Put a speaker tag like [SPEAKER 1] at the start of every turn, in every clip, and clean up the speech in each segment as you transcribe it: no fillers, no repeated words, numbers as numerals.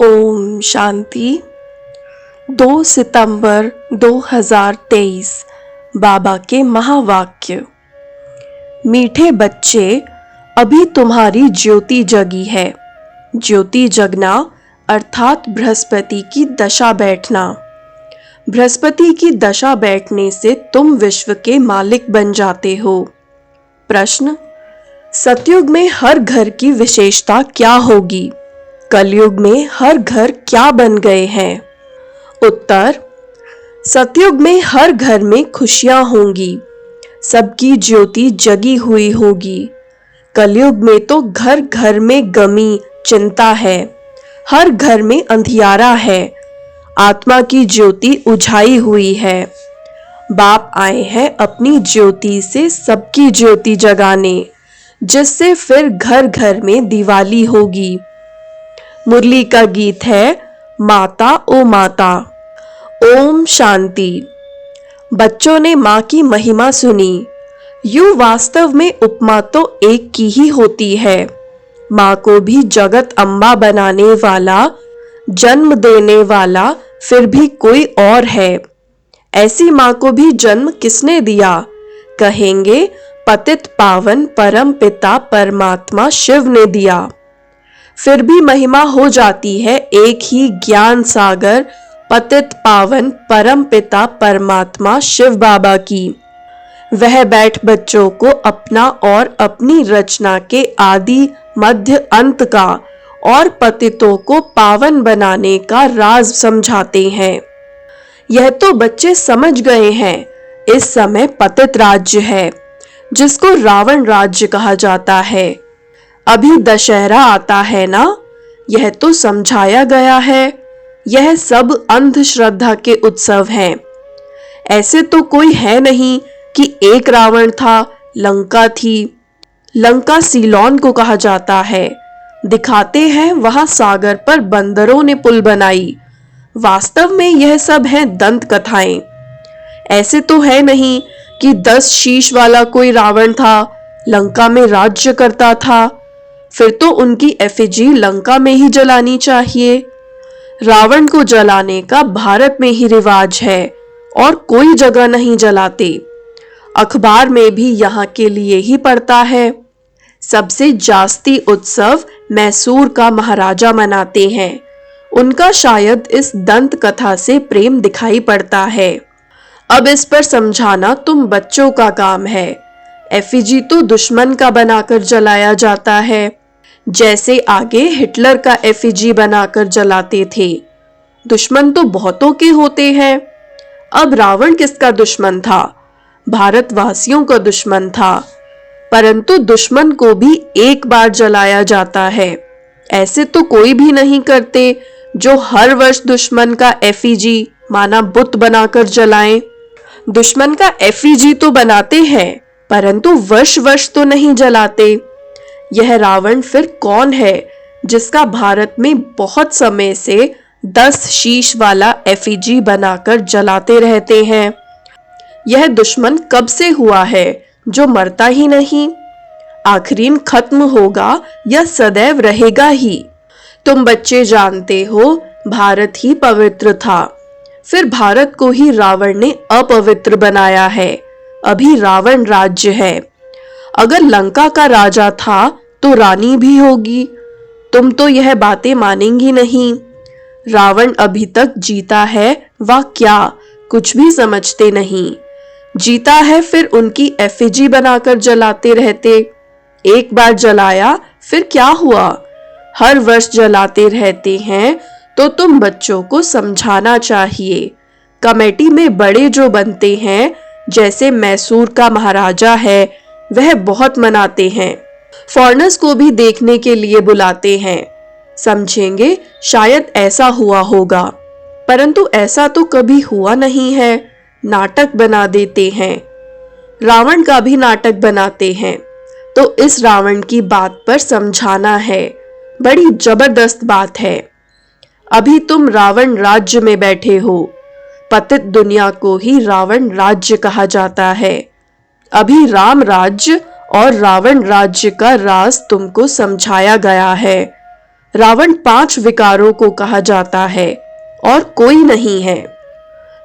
[SPEAKER 1] ओम शांति। 2 सितंबर 2023 बाबा के महावाक्य। मीठे बच्चे, अभी तुम्हारी ज्योति जगी है। ज्योति जगना अर्थात बृहस्पति की दशा बैठना। बृहस्पति की दशा बैठने से तुम विश्व के मालिक बन जाते हो। प्रश्न: सतयुग में हर घर की विशेषता क्या होगी? कलयुग में हर घर क्या बन गए हैं? उत्तर: सतयुग में हर घर में खुशियां होंगी, सबकी ज्योति जगी हुई होगी। कलयुग में तो घर घर में गमी चिंता है, हर घर में अंधियारा है, आत्मा की ज्योति उझाई हुई है। बाप आए हैं अपनी ज्योति से सबकी ज्योति जगाने, जिससे फिर घर घर में दिवाली होगी। मुरली का गीत है माता ओ माता। ओम शांति। बच्चों ने माँ की महिमा सुनी। यूं वास्तव में उपमा तो एक की ही होती है। माँ को भी जगत अम्बा बनाने वाला, जन्म देने वाला फिर भी कोई और है। ऐसी माँ को भी जन्म किसने दिया? कहेंगे पतित पावन परम पिता परमात्मा शिव ने दिया। फिर भी महिमा हो जाती है एक ही ज्ञान सागर पतित पावन परम पिता परमात्मा शिव बाबा की। वह बैठ बच्चों को अपना और अपनी रचना के आदि मध्य अंत का और पतितों को पावन बनाने का राज समझाते हैं। यह तो बच्चे समझ गए हैं। इस समय पतित राज्य है, जिसको रावण राज्य कहा जाता है। अभी दशहरा आता है ना, यह तो समझाया गया है। यह सब अंधश्रद्धा के उत्सव हैं। ऐसे तो कोई है नहीं कि एक रावण था, लंका थी। लंका सीलोन को कहा जाता है। दिखाते हैं वहां सागर पर बंदरों ने पुल बनाई। वास्तव में यह सब है दंत कथाएं। ऐसे तो है नहीं कि 10 शीश वाला कोई रावण था, लंका में राज्य करता था। फिर तो उनकी एफिजी लंका में ही जलानी चाहिए। रावण को जलाने का भारत में ही रिवाज है और कोई जगह नहीं जलाते। अखबार में भी यहाँ के लिए ही पड़ता है। सबसे जास्ती उत्सव मैसूर का महाराजा मनाते हैं। उनका शायद इस दंत कथा से प्रेम दिखाई पड़ता है। अब इस पर समझाना तुम बच्चों का काम है। एफिजी तो दुश्मन का बनाकर जलाया जाता है, जैसे आगे हिटलर का एफिजी बनाकर जलाते थे। दुश्मन तो बहुतों के होते हैं। अब रावण किसका दुश्मन था? भारतवासियों का दुश्मन था। परंतु दुश्मन को भी एक बार जलाया जाता है। ऐसे तो कोई भी नहीं करते जो हर वर्ष दुश्मन का एफिजी माना बुत बनाकर जलाएं। दुश्मन का एफिजी तो बनाते हैं, परंतु वर्ष वर्ष तो नहीं जलाते। यह रावण फिर कौन है जिसका भारत में बहुत समय से 10 शीश वाला एफिजी बनाकर जलाते रहते हैं? यह दुश्मन कब से हुआ है जो मरता ही नहीं? आखिरीन खत्म होगा या सदैव रहेगा ही? तुम बच्चे जानते हो भारत ही पवित्र था, फिर भारत को ही रावण ने अपवित्र बनाया है। अभी रावण राज्य है। अगर लंका का राजा था तो रानी भी होगी। तुम तो यह बातें मानेंगी नहीं। रावण अभी तक जीता है वा क्या, कुछ भी समझते नहीं। जीता है फिर उनकी एफिजी बनाकर जलाते रहते। एक बार जलाया फिर क्या हुआ? हर वर्ष जलाते रहते हैं। तो तुम बच्चों को समझाना चाहिए। कमेटी में बड़े जो बनते हैं, जैसे मैसूर का महाराजा है, वह बहुत मनाते हैं। फॉरेनर्स को भी देखने के लिए बुलाते हैं। समझेंगे शायद ऐसा हुआ होगा, परंतु ऐसा तो कभी हुआ नहीं है। नाटक बना देते हैं। रावण का भी नाटक बनाते हैं। तो इस रावण की बात पर समझाना है। बड़ी जबरदस्त बात है। अभी तुम रावण राज्य में बैठे हो। पतित दुनिया को ही रावण राज्य कहा जाता है। अभी राम राज्य और रावण राज्य का राज तुमको समझाया गया है। रावण 5 विकारों को कहा जाता है और कोई नहीं है।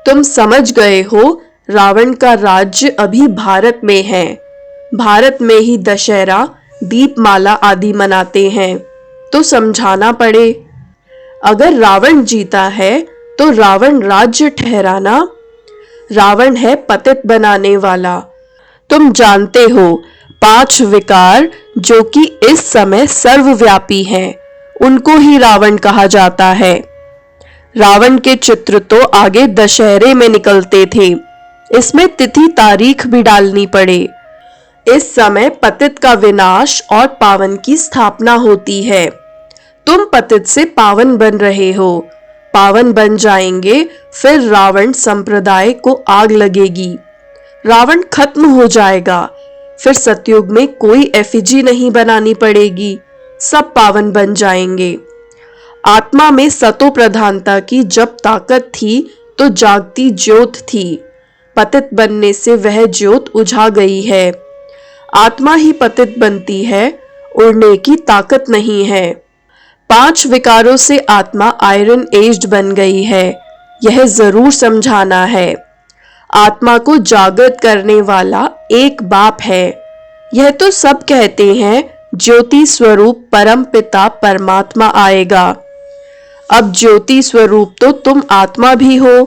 [SPEAKER 1] तुम समझ गए हो, रावण का राज्य अभी भारत में है। भारत में ही दशहरा, दीपमाला आदि मनाते हैं, तो समझाना पड़े। अगर रावण जीता है तो रावण राज्य ठहराना। रावण है पतित बनाने वाला। तुम जानते हो 5 विकार जो कि इस समय सर्वव्यापी हैं, उनको ही रावण कहा जाता है। रावण के चित्र तो आगे दशहरे में निकलते थे, इसमें तिथि तारीख भी डालनी पड़े। इस समय पतित का विनाश और पावन की स्थापना होती है। तुम पतित से पावन बन रहे हो, पावन बन जाएंगे, फिर रावण संप्रदाय को आग लगेगी, रावण खत्म हो जाएगा, फिर सतयुग में कोई एफिजी नहीं बनानी पड़ेगी, सब पावन बन जाएंगे। आत्मा में सतो प्रधानता की जब ताकत थी तो जागती ज्योत थी, पतित बनने से वह ज्योत उझा गई है। आत्मा ही पतित बनती है, उड़ने की ताकत नहीं है। 5 विकारों से आत्मा आयरन एज्ड बन गई है, यह जरूर समझाना है। आत्मा को जागृत करने वाला एक बाप है, यह तो सब कहते हैं। ज्योति स्वरूप परम पिता परमात्मा आएगा। अब ज्योति स्वरूप तो तुम आत्मा भी हो,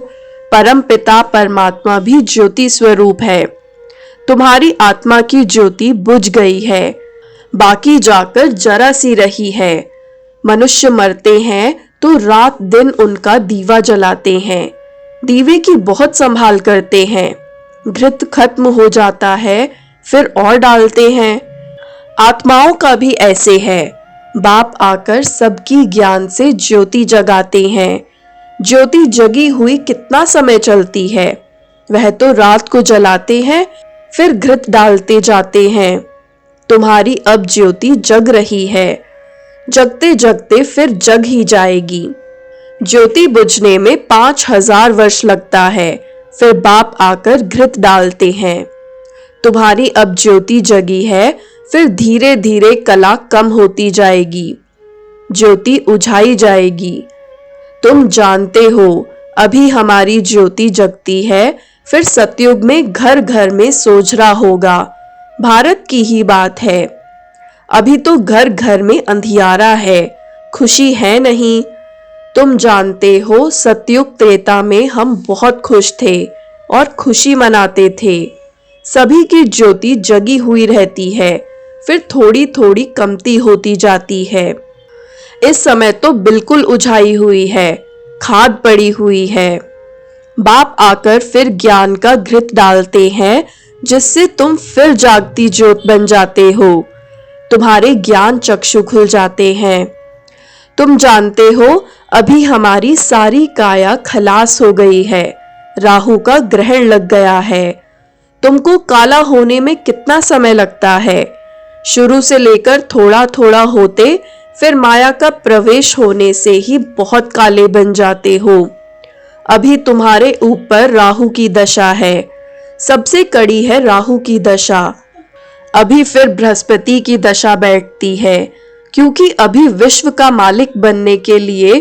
[SPEAKER 1] परम पिता परमात्मा भी ज्योति स्वरूप है। तुम्हारी आत्मा की ज्योति बुझ गई है, बाकी जाकर जरा सी रही है। मनुष्य मरते हैं तो रात दिन उनका दीवा जलाते हैं, दीवे की बहुत संभाल करते हैं। घृत खत्म हो जाता है, फिर और डालते हैं। आत्माओं का भी ऐसे है, बाप आकर सबकी ज्ञान से ज्योति जगाते हैं। ज्योति जगी हुई कितना समय चलती है, वह तो रात को जलाते हैं, फिर घृत डालते जाते हैं। तुम्हारी अब ज्योति जग रही है, जगते जगते फिर जग ही जाएगी। ज्योति बुझने में 5000 वर्ष लगता है, फिर बाप आकर घृत डालते हैं। तुम्हारी अब ज्योति जगी है, फिर धीरे धीरे कला कम होती जाएगी, ज्योति उझाई जाएगी। तुम जानते हो अभी हमारी ज्योति जगती है, फिर सतयुग में घर घर में सोझरा होगा। भारत की ही बात है। अभी तो घर घर में अंधियारा है, खुशी है नहीं। तुम जानते हो सतयुग त्रेता में हम बहुत खुश थे और खुशी मनाते थे। सभी की ज्योति जगी हुई रहती है, फिर थोड़ी थोड़ी कमती होती जाती है। इस समय तो बिल्कुल उझाई हुई है, खाद पड़ी हुई है। बाप आकर फिर ज्ञान का घृत डालते हैं, जिससे तुम फिर जागती ज्योत बन जाते हो। तुम्हारे ज्ञान चक्षु खुल जाते हैं। तुम जानते हो अभी हमारी सारी काया खलास हो गई है, राहु का ग्रहण लग गया है। तुमको काला होने में कितना समय लगता है? शुरू से लेकर थोड़ा थोड़ा होते, फिर माया का प्रवेश होने से ही बहुत काले बन जाते हो। अभी तुम्हारे ऊपर राहु की दशा है, सबसे कड़ी है राहु की दशा। अभी फिर बृहस्पति की दशा बैठती है, क्योंकि अभी विश्व का मालिक बनने के लिए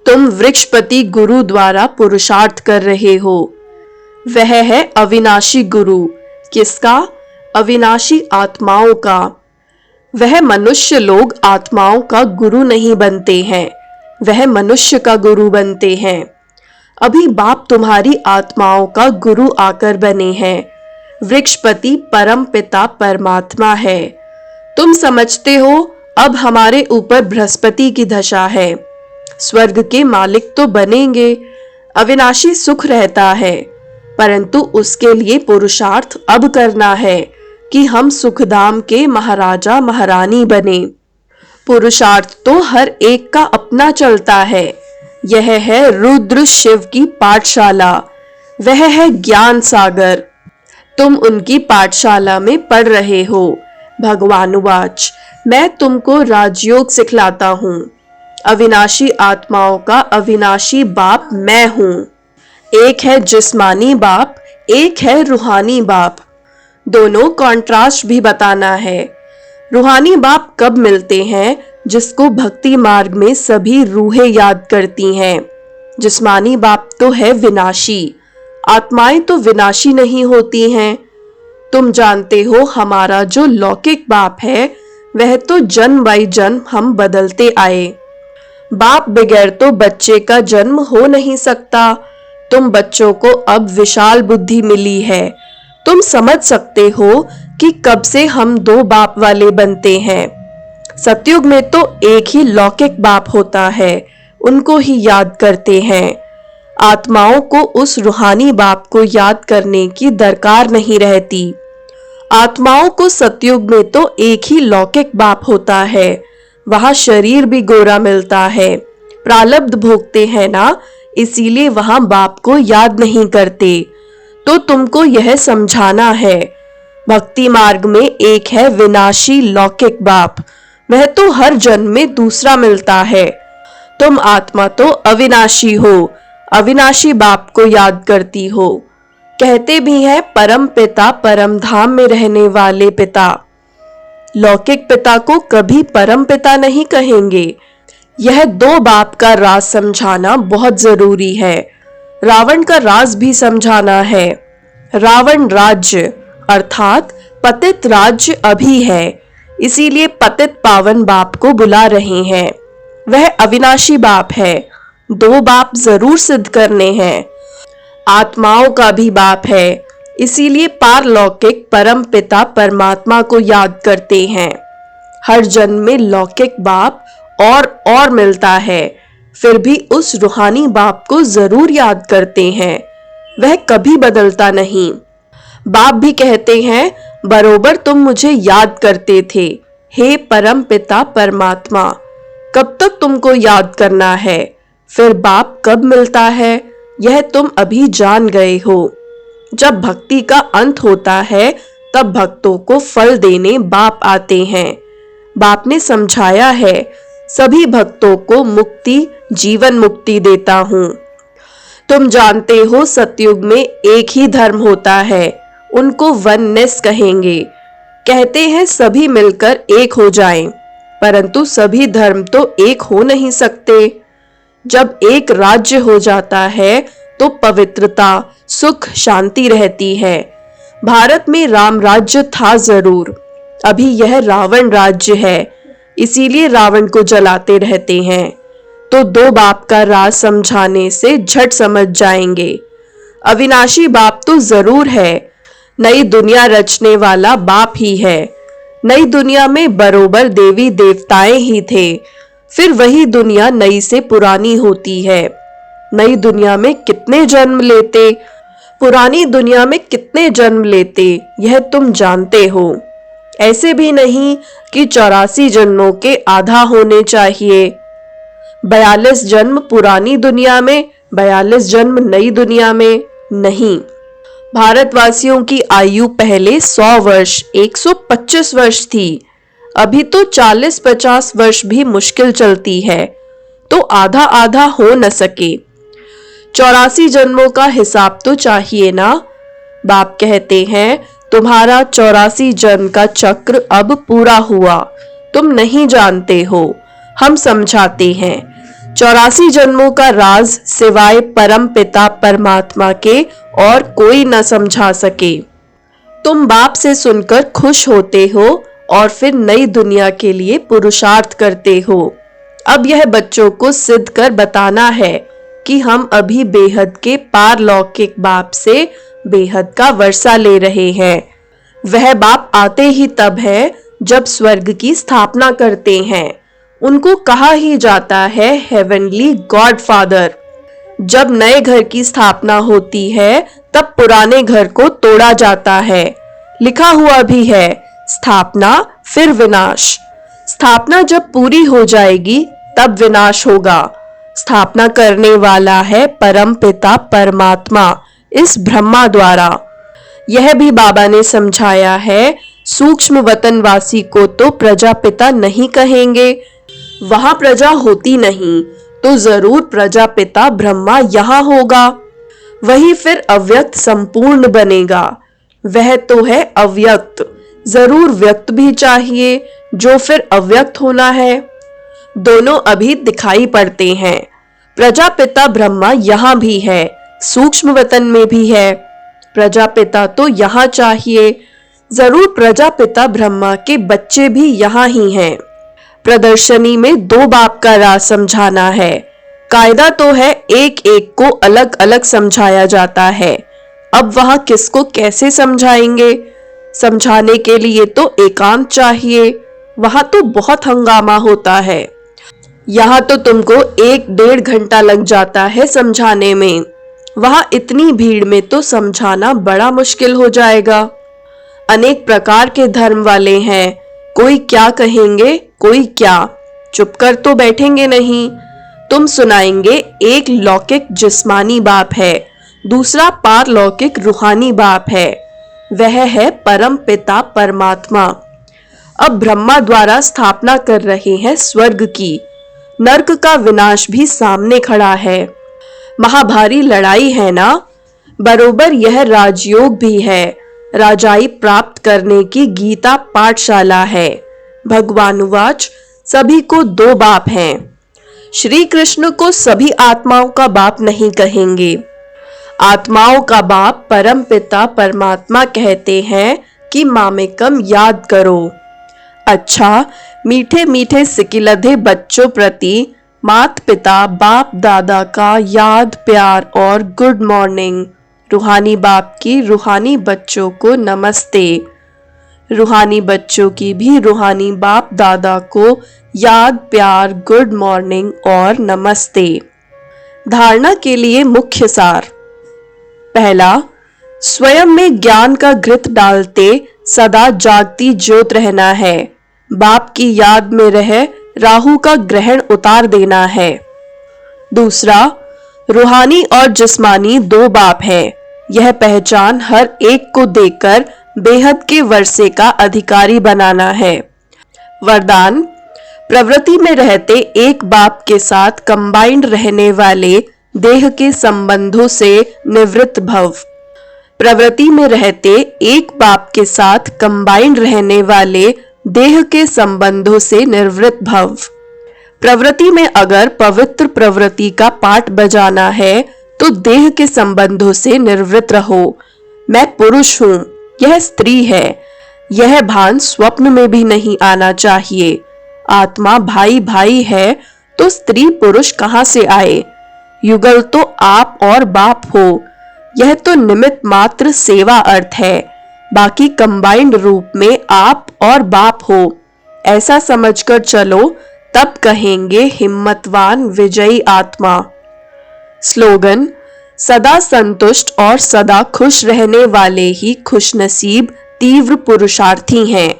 [SPEAKER 1] तुम वृक्षपति गुरु द्वारा पुरुषार्थ कर रहे हो। वह है अविनाशी गुरु। किसका? अविनाशी आत्माओं का। वह मनुष्य लोग आत्माओं का गुरु नहीं बनते हैं, वह मनुष्य का गुरु बनते हैं। अभी बाप तुम्हारी आत्माओं का गुरु आकर बने हैं। वृक्षपति परम पिता परमात्मा है। तुम समझते हो अब हमारे ऊपर बृहस्पति की दशा है। स्वर्ग के मालिक तो बनेंगे, अविनाशी सुख रहता है, परंतु उसके लिए पुरुषार्थ अब करना है कि हम सुखधाम के महाराजा महारानी बने। पुरुषार्थ तो हर एक का अपना चलता है। यह है रुद्र शिव की पाठशाला, वह है ज्ञान सागर। तुम उनकी पाठशाला में पढ़ रहे हो। भगवानुवाच, मैं तुमको राजयोग सिखलाता हूँ। अविनाशी आत्माओं का अविनाशी बाप मैं हूँ। एक है जिस्मानी बाप, एक है रूहानी बाप। दोनों कॉन्ट्रास्ट भी बताना है। रूहानी बाप कब मिलते हैं? जिसको भक्ति मार्ग में सभी रूहें याद करती हैं। जिस्मानी बाप तो है विनाशी, आत्माएं तो विनाशी नहीं होती हैं। तुम जानते हो हमारा जो लौकिक बाप है वह तो जन्म बाई जन्म हम बदलते आए। बाप बगैर तो बच्चे का जन्म हो नहीं सकता। तुम बच्चों को अब विशाल बुद्धि मिली है। तुम समझ सकते हो कि कब से हम दो बाप वाले बनते हैं। सतयुग में तो एक ही लौकिक बाप होता है, उनको ही याद करते हैं। आत्माओं को उस रूहानी बाप को याद करने की दरकार नहीं रहती। आत्माओं को सतयुग में तो एक ही लौकिक बाप होता है, वहां शरीर भी गोरा मिलता है। प्रारब्ध भोगते हैं ना, इसीलिए वहां बाप को याद नहीं करते। तो तुमको यह समझाना है, भक्ति मार्ग में एक है विनाशी लौकिक बाप, वह तो हर जन्म में दूसरा मिलता है। तुम आत्मा तो अविनाशी हो, अविनाशी बाप को याद करती हो। कहते भी हैं परम पिता परम धाम में रहने वाले पिता। लौकिक पिता को कभी परम पिता नहीं कहेंगे। यह दो बाप का राज समझाना बहुत जरूरी है। रावण का राज भी समझाना है। रावण राज्य अर्थात पतित राज्य अभी है, इसीलिए पतित पावन बाप को बुला रहे हैं। वह अविनाशी बाप है। दो बाप जरूर सिद्ध करने हैं। आत्माओं का भी बाप है, इसीलिए पारलौकिक परम पिता परमात्मा को याद करते हैं। हर जन्म में लौकिक बाप और मिलता है, फिर भी उस रूहानी बाप को जरूर याद करते हैं। वह कभी बदलता नहीं। बाप भी कहते हैं बरोबर तुम मुझे याद करते थे, हे परम पिता परमात्मा। कब तक तुमको याद करना है, फिर बाप कब मिलता है, यह तुम अभी जान गए हो। जब भक्ति का अंत होता है तब भक्तों को फल देने बाप आते हैं। बाप ने समझाया है, सभी भक्तों को मुक्ति जीवन मुक्ति देता हूँ। तुम जानते हो सतयुग में एक ही धर्म होता है, उनको वननेस कहेंगे। कहते हैं सभी मिलकर एक हो जाएं, परंतु सभी धर्म तो एक हो नहीं सकते। जब एक राज्य हो जाता है तो पवित्रता सुख शांति रहती है। भारत में राम राज्य था जरूर, अभी यह रावण राज्य है, इसीलिए रावण को जलाते रहते हैं। तो दो बाप का राज समझाने से झट समझ जाएंगे। अविनाशी बाप तो जरूर है, नई दुनिया रचने वाला बाप ही है। नई दुनिया में बरोबर देवी देवताएं ही थे, फिर वही दुनिया नई से पुरानी होती है। नई दुनिया में कितने जन्म लेते, पुरानी दुनिया में कितने जन्म लेते, यह तुम जानते हो। ऐसे भी नहीं कि 84 जन्मों के आधा होने चाहिए। 42 जन्म पुरानी दुनिया में, 42 जन्म नई दुनिया में नहीं। भारतवासियों की आयु पहले 100 वर्ष 125 वर्ष थी, अभी तो 40-50 वर्ष भी मुश्किल चलती है, तो आधा आधा हो न सके। 84 जन्मों का हिसाब तो चाहिए ना। बाप कहते हैं तुम्हारा 84 जन्म का चक्र अब पूरा हुआ, तुम नहीं जानते हो, हम समझाते हैं। 84 जन्मों का राज सिवाय परम पिता परमात्मा के और कोई न समझा सके। तुम बाप से सुनकर खुश होते हो और फिर नई दुनिया के लिए पुरुषार्थ करते हो। अब यह बच्चों को सिद्ध कर बताना है कि हम अभी बेहद के पारलौकिक बाप से बेहद का वर्षा ले रहे हैं। वह बाप आते ही तब है जब स्वर्ग की स्थापना करते हैं। उनको कहा ही जाता है हेवनली गॉड फादर। जब नए घर की स्थापना होती है तब पुराने घर को तोड़ा जाता है। लिखा हुआ भी है स्थापना फिर विनाश। स्थापना जब पूरी हो जाएगी तब विनाश होगा। स्थापना करने वाला है परम पिता परमात्मा इस ब्रह्मा द्वारा। यह भी बाबा ने समझाया है, सूक्ष्म वतनवासी को तो प्रजापिता नहीं कहेंगे, वहां प्रजा होती नहीं, तो जरूर प्रजापिता ब्रह्मा यहाँ होगा। वही फिर अव्यक्त संपूर्ण बनेगा। वह तो है अव्यक्त, जरूर व्यक्त भी चाहिए जो फिर अव्यक्त होना है। दोनों अभी दिखाई पड़ते हैं। प्रजापिता ब्रह्मा यहाँ भी है, सूक्ष्म वतन में भी है। प्रजापिता तो यहाँ चाहिए, जरूर प्रजापिता ब्रह्मा के बच्चे भी यहाँ ही हैं। प्रदर्शनी में दो बाप का राज समझाना है। कायदा तो है एक एक को अलग अलग समझाया जाता है। अब वहां किसको कैसे समझाएंगे? समझाने के लिए तो एकांत चाहिए। वहां तो बहुत हंगामा होता है। यहाँ तो तुमको 1-1.5 घंटा लग जाता है समझाने में। वहां इतनी भीड़ में तो समझाना बड़ा मुश्किल हो जाएगा। अनेक प्रकार के धर्म वाले हैं, कोई क्या कहेंगे, कोई क्या। चुप कर तो बैठेंगे नहीं। तुम सुनाएंगे, एक लौकिक जिस्मानी बाप है, दूसरा पारलौकिक रूहानी बाप है, वह है परम पिता परमात्मा। अब ब्रह्मा द्वारा स्थापना कर रहे हैं स्वर्ग की। नर्क का विनाश भी सामने खड़ा है। महाभारी लड़ाई है ना। बरोबर यह राजयोग भी है। राजाई प्राप्त करने की गीता पाठशाला है। भगवानुवाच सभी को दो बाप हैं। श्री कृष्ण को सभी आत्माओं का बाप नहीं कहेंगे। आत्माओं का बाप परम पिता परमात्मा कहते हैं कि मामेकम याद करो। अच्छा, मीठे मीठे सिकिलधे बच्चों प्रति माता पिता बाप दादा का याद प्यार और गुड मॉर्निंग। रूहानी बाप की रूहानी बच्चों को नमस्ते। रूहानी बच्चों की भी रूहानी बाप दादा को याद प्यार गुड मॉर्निंग और नमस्ते। धारणा के लिए मुख्य सार। पहला, स्वयं में ज्ञान का घृत डालते सदा जागती ज्योत रहना है। बाप की याद में रह राहु का ग्रहण उतार देना है। दूसरा, रूहानी और जिस्मानी दो बाप हैं। यह पहचान हर एक को देकर बेहद के वर्षे का अधिकारी बनाना है। वरदान, प्रवृत्ति में रहते एक बाप के साथ कंबाइंड रहने वाले देह के संबंधों से निवृत्त भव। प्रवृत्ति में रहते एक बाप के साथ कंबाइंड रहने वाले देह के संबंधों से निवृत्त भव। प्रवृत्ति में अगर पवित्र प्रवृत्ति का पाठ बजाना है तो देह के संबंधों से निवृत्त रहो। मैं पुरुष हूं, यह स्त्री है, यह भान स्वप्न में भी नहीं आना चाहिए। आत्मा भाई भाई है तो स्त्री पुरुष कहां से आए? युगल तो आप और बाप हो। यह तो निमित्त मात्र सेवा अर्थ है। बाकी कंबाइंड रूप में आप और बाप हो, ऐसा समझकर चलो, तब कहेंगे हिम्मतवान विजयी आत्मा। स्लोगन, सदा संतुष्ट और सदा खुश रहने वाले ही खुशनसीब तीव्र पुरुषार्थी हैं।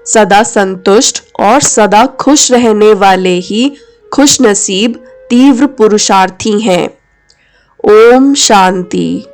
[SPEAKER 1] सदा संतुष्ट और सदा खुश रहने वाले ही खुशनसीब तीव्र पुरुषार्थी हैं। ओम शांति।